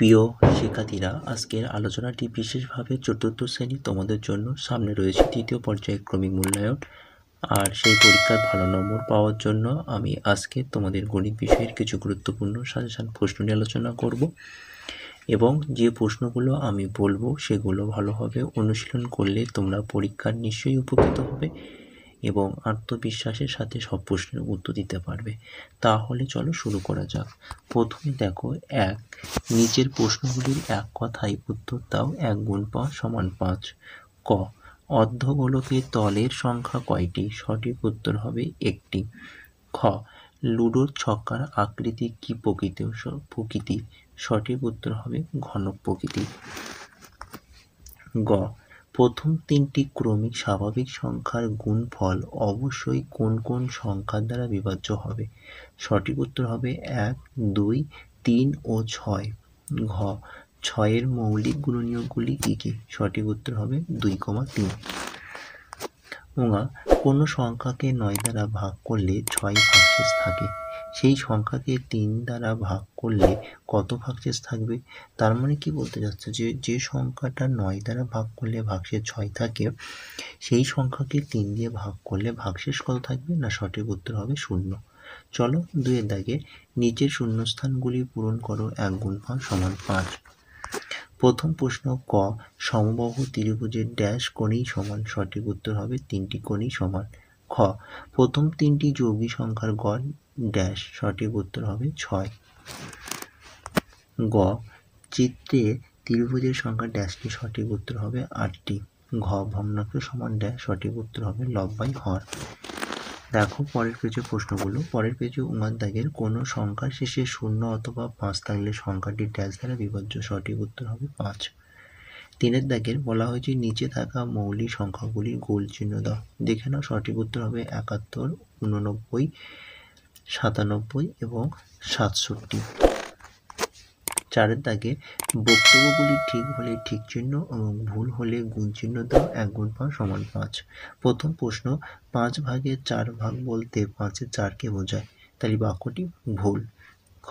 প্রিয় শিক্ষার্থীরা, আজকের আলোচনাটি বিশেষভাবে চতুর্থ শ্রেণী তোমাদের জন্য। সামনে রয়েছে তৃতীয় পর্যায়ক্রমিক মূল্যায়ন, আর সেই পরীক্ষার ভালো নম্বর পাওয়ার জন্য আমি আজকে তোমাদের গণিত বিষয়ের কিছু গুরুত্বপূর্ণ সাজেশন প্রশ্ন নিয়ে আলোচনা করব, এবং যে প্রশ্নগুলো আমি বলবো সেগুলো ভালোভাবে অনুশীলন করলে তোমরা পরীক্ষার নিশ্চয়ই উপকৃত হবে এবং আত্মবিশ্বাসের সাথে সব প্রশ্নের উত্তর দিতে পারবে। তাহলে চলো শুরু করা যাক। প্রথমে দেখো, নিচের প্রশ্নগুলির এক কথায় উত্তর দাও। 1 গুণ 5 সমান 5। ক, অর্ধগোলকের তলের সংখ্যা কয়টি? সঠিক উত্তর হবে 1টি। খ, লুডোর ছক্কার আকৃতি কি প্রকৃতি? সঠিক উত্তর হবে ঘনক প্রকৃতি। গ, প্রথম 3টি ক্রমিক স্বাভাবিক সংখ্যার গুণফল অবশ্যই কোন কোন সংখ্যার দ্বারা বিভাজ্য হবে? সঠিক উত্তর হবে 1, 2, 3 ও 6। ঘ, 6-এর মৌলিক গুণনীয়কগুলি কি কি? সঠিক উত্তর হবে 2, 3। কোনো সংখ্যাকে 9 দ্বারা ভাগ করলে 6 ভাগশেষ থাকে, সেই সংখ্যাকে 3 দ্বারা ভাগ করলে কত ভাগশেষ থাকবে? তার মানে কি বলতে যাচ্ছে, যে সংখ্যাটা 9 দ্বারা ভাগ করলে ভাগশেষ 6 থাকে, সেই সংখ্যাকে 3 দিয়ে ভাগ করলে ভাগশেষ কত থাকবে? না, সঠিক উত্তর হবে 0। চলো 2-এর দাগে, নিচের শূন্যস্থানগুলি পূরণ করো। 1 গুণ 5 সমান 5। প্রথম প্রশ্ন, ক, সমবাহু ত্রিভুজের ড্যাশ কোণেই সমান? সঠিক উত্তর হবে 3টি কোণই সমান। খ, প্রথম 3টি যৌগিক সংখ্যার গড় ড্যাশ? সঠিক উত্তর হবে 6। গ, চিত্রে ত্রিভুজের সংখ্যা ড্যাশটি? সঠিক উত্তর হবে 8টি। ঘ, ভগ্নাংশ সমান ড্যাশ? সঠিক উত্তর হবে লব বাই হর। দেখো পরের পেজে প্রশ্নগুলো। পরের পেজে দাগের কোনো সংখ্যার শেষে 0 অথবা 5 থাকলে সংখ্যাটি ড্যাশ দ্বারা বিভাজ্য? সঠিক উত্তর হবে 5। 3-এর দাগের বলা হয়েছে নিচে থাকা মৌলিক সংখ্যাগুলির গোল চিহ্ন দাও। দেখে নাও, সঠিক উত্তর হবে 71, 89, 97 এবং 67। 4-এর দাগে বক্তব্যগুলি ঠিক হলে ঠিক চিহ্ন এবং ভুল হলে গুণ চিহ্ন দাও। 1 গুণ 5 সমান 5। প্রথম প্রশ্ন, 5 ভাগের 4 ভাগ বলতে 5-এর 4কে বোঝায়, তাই বাক্যটি ভুল। খ,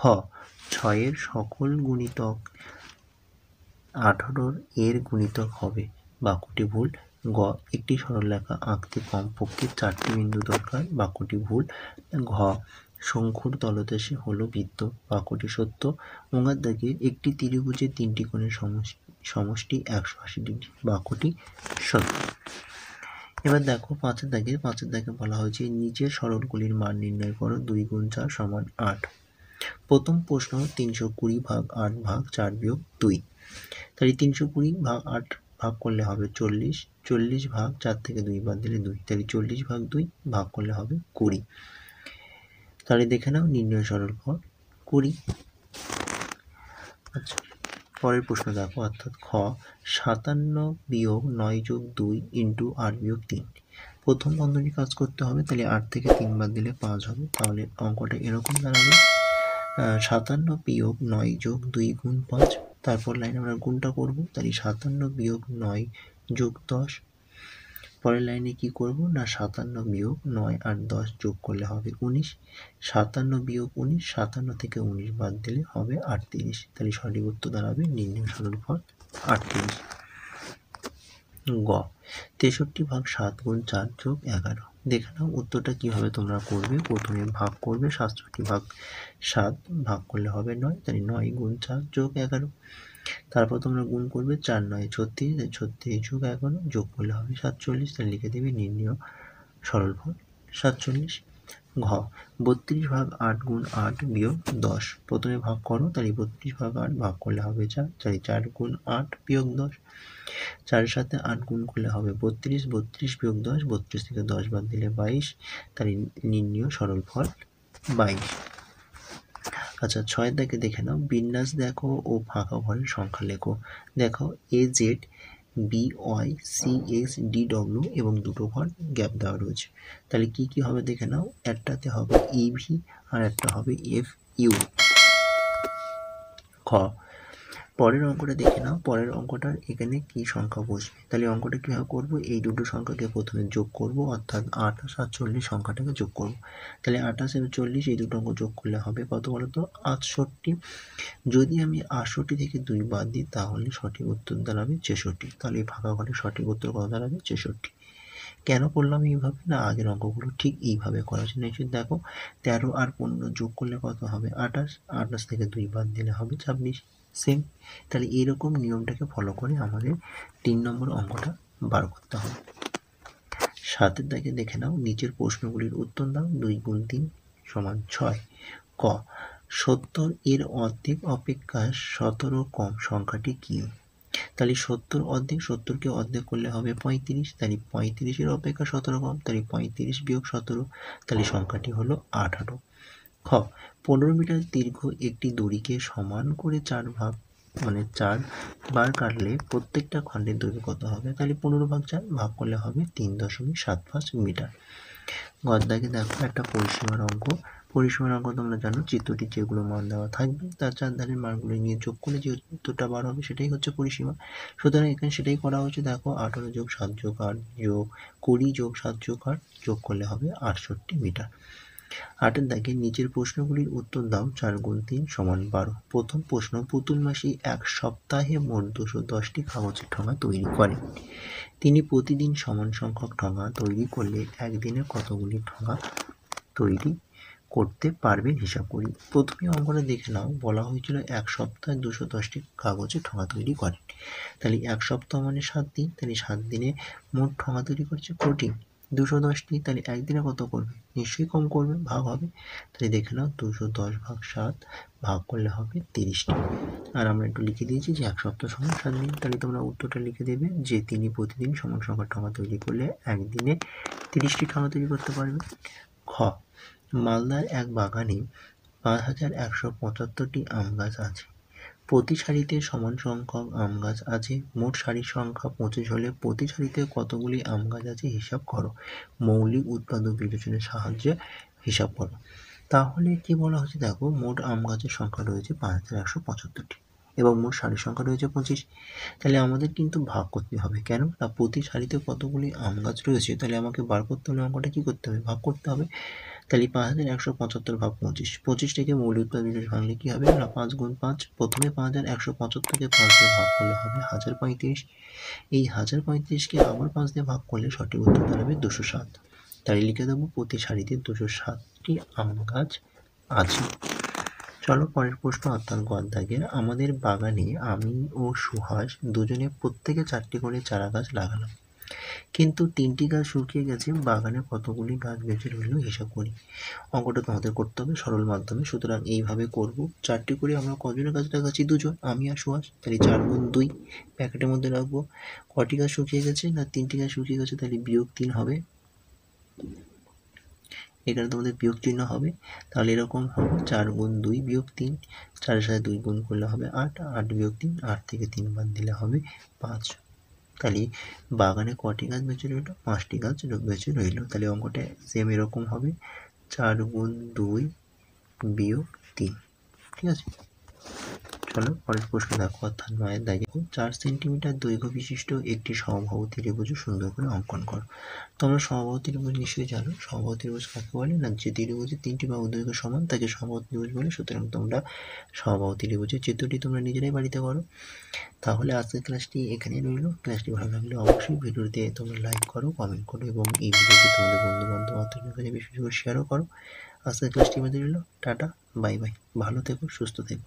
6-এর সকল গুণিতক 18 এর গুণিতক হবে, বাক্যটি ভুল। গ, একটি সরলরেখা আঁকতে কমপক্ষে 4টি বিন্দু দরকার, বাক্যটি ভুল। ঘ, শঙ্কুর তলদেশে হলো বৃত্ত, বাক্যটি সত্য। দাগে একটি ত্রিভুজের 3টি কোণের সমষ্টি 180 ডিগ্রি, বাক্যটি সত্য। এবার দেখো 5-এর দাগে বলা হয়েছে নিচের সরলগুলির মান নির্ণয় করো। 2 গুণ 4 সমান 8। প্রথম প্রশ্ন, 320 ভাগ 8 ভাগ 4 বিয়োগ 2। তাহলে 320 ভাগ 8 ভাগ করলে হবে 40, 40 ভাগ 4 থেকে 2 বাদ দিলে 2, তাহলে 40 ভাগ 2 ভাগ করলে হবে 20। তাহলে দেখে নাও নির্ণয় সরলফল 20। আচ্ছা, পরের প্রশ্ন দেখো, অর্থাৎ খ, 57 বিয়োগ 9 যোগ 2 ইন্টু 8 বিয়োগ 3। প্রথম বন্ধনী কাজ করতে হবে, তাহলে 8 থেকে 3 বাদ দিলে 5 হবে। তাহলে অঙ্কটা এরকম দাঁড়াবে, 57 বিয়োগ 9 যোগ 2 গুণ 5। তারপর লাইনে আমরা গুণটা করব, তাহলে 57 বিয়োগ 9 যোগ 10। পরের লাইনে কি করব না, 57 বিয়োগ 9 আর 10 যোগ করলে হবে 19। 57 বিয়োগ 19, 57 থেকে 19 বাদ দিলে হবে 38। তাহলে সঠিক উত্তর দাঁড়াবে নির্ণয় সরলফল 38। গ, 63 ভাগ 7 গুণ 4 যোগ 11। দেখে নাও উত্তরটা কিভাবে তোমরা করবে। প্রথমে ভাগ করবে, 67 ভাগ 7 ভাগ করলে হবে 9, তাহলে 9 গুণ 4 যোগ 11। তারপর তোমরা গুণ করবে, 4 9 36, 36 যোগ 11 যোগ করলে হবে 47। তাহলে লিখে দেবে নির্ণয় সরলফল 47। ঘ, 32 ভাগ 8 গুণ 8 বিয়োগ 10। প্রথমে ভাগ করো, তাহলে 32 ভাগ 8 ভাগ করলে হবে 4, তাহলে 4 গুণ 8 বিয়োগ 10। 4-এর সাথে 8 গুণ করলে হবে 32, 32 বিয়োগ 10, 32 থেকে 10 বাদ দিলে 22। তাহলে নির্ণয় সরলফল 22। আচ্ছা, 6-এর দাগে দেখে নাও, বিন্যাস দেখো ও ফাঁকা ঘরের সংখ্যা লেখো। দেখো AZ, BY, CX, DW এবং দুটো ঘর গ্যাপ দেওয়া রয়েছে। তাহলে কি কি হবে দেখে নাও, একটাতে হবে EV আর একটা হবে FU। খ, পরের অঙ্কটা দেখে নাও। পরের অঙ্কটার এখানে কি সংখ্যা বসবে, তাহলে অঙ্কটা কীভাবে করবো, এই দুটো সংখ্যাকে প্রথমে যোগ করব, অর্থাৎ 28 আর 40 সংখ্যাটাকে যোগ করব। তাহলে 28 এবং 40 এই দুটো অঙ্ক যোগ করলে হবে কত বলো তো, 68। যদি আমি 68 থেকে 2 বাদ দিই তাহলে সঠিক উত্তর দাঁড়াবে 66। তাহলে এই ফাঁকা ঘরে সঠিক উত্তর কত দাঁড়াবে, 66। কেন করলাম এইভাবে, না আগের অঙ্কগুলো ঠিক এইভাবে করা হয়েছে। নিশ্চয়ই দেখো 13 আর 15 যোগ করলে কত হবে 28, 28 থেকে 2 বাদ দিলে হবে 26, সেম। তাহলে এরকম নিয়মটাকে ফলো করে আমাদের 3 নম্বর অঙ্কটা বার করতে হবে। 7 দাগে দেখে নাও, নিচের প্রশ্নগুলির উত্তর দাও। 2 গুণ 3 সমান 6। ক 70 এর অর্ধেক অপেক্ষা 17 কম সংখ্যাটি কি? তাহলে 70 অর্ধেক, 70কে অর্ধেক করলে হবে 35, তাহলে 35 এর অপেক্ষা 17 কম, তাহলে 35 বিয়োগ 17, তাহলে সংখ্যাটি হলো 18। খ 15 মিটার দীর্ঘ একটি দড়িকে সমান করে 4 বার কাটলে প্রত্যেকটা খণ্ডের দৈর্ঘ্য কত হবে? তাহলে 15 ভাগ 4 ভাগ করলে হবে 3.75 মিটার। গদ্দাকে দেখো একটা পরিসীমার অঙ্ক। পরিসীমার অঙ্ক তোমরা জানো, চিত্রটি যেগুলো মান দেওয়া থাকবে তার চারধারের মানগুলো নিয়ে যোগ করলে যে উত্তরটা বার হবে সেটাই হচ্ছে পরিসীমা। সুতরাং এখানে সেটাই করা হয়েছে। দেখো 18 যোগ 7 যোগ 8 যোগ 20 যোগ 7 যোগ 8 যোগ করলে হবে 68 মিটার। 8 দাগে নিচের প্রশ্নগুলির উত্তর দাও। 4 গুণ 3 সমান 12। প্রথম প্রশ্ন, পুতুল মাসি এক সপ্তাহে মোট 210টি কাগজের ঠোঙা তৈরি করেন। তিনি প্রতিদিন সমান সংখ্যক ঠোঙা তৈরি করলে একদিনে কতগুলি ঠোঙা তৈরি করতে পারবেন হিসাব করি। প্রথমে অঙ্কটা দেখে নাও, বলা হয়েছিল এক সপ্তাহে 210টি কাগজের ঠোঙা তৈরি করেন। তাহলে এক সপ্তাহ মানে 7 দিন, তাহলে 7 দিনে মোট ঠোঙা তৈরি করছে 210টি, তাহলে একদিনে কত করবে, নিশ্চয়ই কম করবে, ভাগ হবে। তাহলে দেখে নাও 210 ভাগ 7 ভাগ করলে হবে 30টি। আর আমরা একটু লিখে দিয়েছি যে এক সপ্তাহ সমান 7 দিন। তাহলে তোমরা উত্তরটা লিখে দেবে যে তিনি প্রতিদিন সমান সংখ্যার ঠোঙা তৈরি করলে একদিনে 30টি ঠোঙা তৈরি করতে পারবে। খ মালদার এক বাগানে 5175টি আম গাছ আছে। প্রতি সারিতে সমান সংখ্যক আম গাছ আছে। মোট সারির সংখ্যা 25 হলে প্রতি সারিতে কতগুলি আম গাছ আছে হিসাব করো। মৌলিক উৎপাদক বিবেচনের সাহায্যে হিসাব করো। তাহলে কি বলা হচ্ছে, দেখো মোট আম গাছের সংখ্যা রয়েছে 5175টি এবং মোট সারির সংখ্যা রয়েছে 25। তাহলে আমাদের কিন্তু ভাগ করতে হবে। কেন না, প্রতি সারিতে কতগুলি আম গাছ রয়েছে, তাহলে আমাকে বার করতে হলে অঙ্কটা কি করতে হবে, ভাগ করতে হবে। তাহলে 5175 ভাগ 25, 25টাকে মৌলিক উৎপাদক বিবেচনায় ভাঙলে কি হবে না, 5 গুণ 5। প্রথমে 5175কে 5 দিয়ে ভাগ করলে হবে 1035। এই 1035কে আবার 5 দিয়ে ভাগ করলে সঠিক উত্তর দাঁড়াবে 207। তাই লিখে দেবো প্রতি সারিতে 207টি আম গাছ আছে। চলো পরের প্রশ্ন, অর্থাৎ গদ্দাগের, আমাদের বাগানে আমি ও সুহাস দুজনে প্রত্যেকে 4টি করে চারা গাছ লাগালাম, কিন্তু 3টি গাছ শুকিয়ে গেছে। বাগানে কতগুলি গাছ বেঁচে রইল হিসাব করি। অঙ্কটা তোমাদের করতে হবে সরল মাধ্যমে। সুতরাং এইভাবে করব, 4টি করে আমরা কজনের গাছ লাগাচ্ছি, 2জন, আমি আর সুহাস। তাহলে 4 গুণ 2 প্যাকেটের মধ্যে রাখবো। কটি গাছ শুকিয়ে গেছে, না 3টি গাছ শুকিয়ে গেছে, তাহলে বিয়োগ 3 হবে। এখানে তোমাদের বিয়োগ চিহ্ন হবে। তাহলে এরকম হবে 4 গুণ 2 বিয়োগ 3, 4-এর সাথে 2 গুণ করলে হবে 8, 8 বিয়োগ 3, 8 থেকে 3 বাদ দিলে হবে 5। তাহলে বাগানে কটি গাছ বেঁচে রইল, 5টি গাছ বেঁচে রইল। তাহলে অঙ্কটা সেম এরকম হবে, 4 গুণ 2 বিয়োগ 3। ঠিক আছে, চলো পরের প্রশ্ন দেখো, অর্থাৎ 9 দাগে 4 সেন্টিমিটার দৈর্ঘ্য বিশিষ্ট একটি সমবাহু ত্রিভুজ সুন্দর করে অঙ্কন করো। তোমরা সমবাহু ত্রিভুজ নিশ্চয়ই জানো। সমবাহু ত্রিভুজ কাকে বলে, না যে ত্রিভুজের 3টি বাহু দৈর্ঘ্য সমান তাকে সমবাহু ত্রিভুজ বলে। সুতরাং তোমরা সমবাহু ত্রিভুজের চিত্রটি তোমরা নিজেরাই বাড়িতে করো। তাহলে আজকের ক্লাসটি এখানেই রইল। ক্লাসটি ভালো লাগলে অবশ্যই ভিডিওতে তোমরা লাইক করো, কমেন্ট করো এবং এই ভিডিওটি তোমাদের বন্ধু বান্ধব আত্মীয়দের কাছে বেশি বেশি করে শেয়ারও করো। আজকের ক্লাসটি আমাদের রইল। টাটা, বাই বাই, ভালো থেকো, সুস্থ থেকো।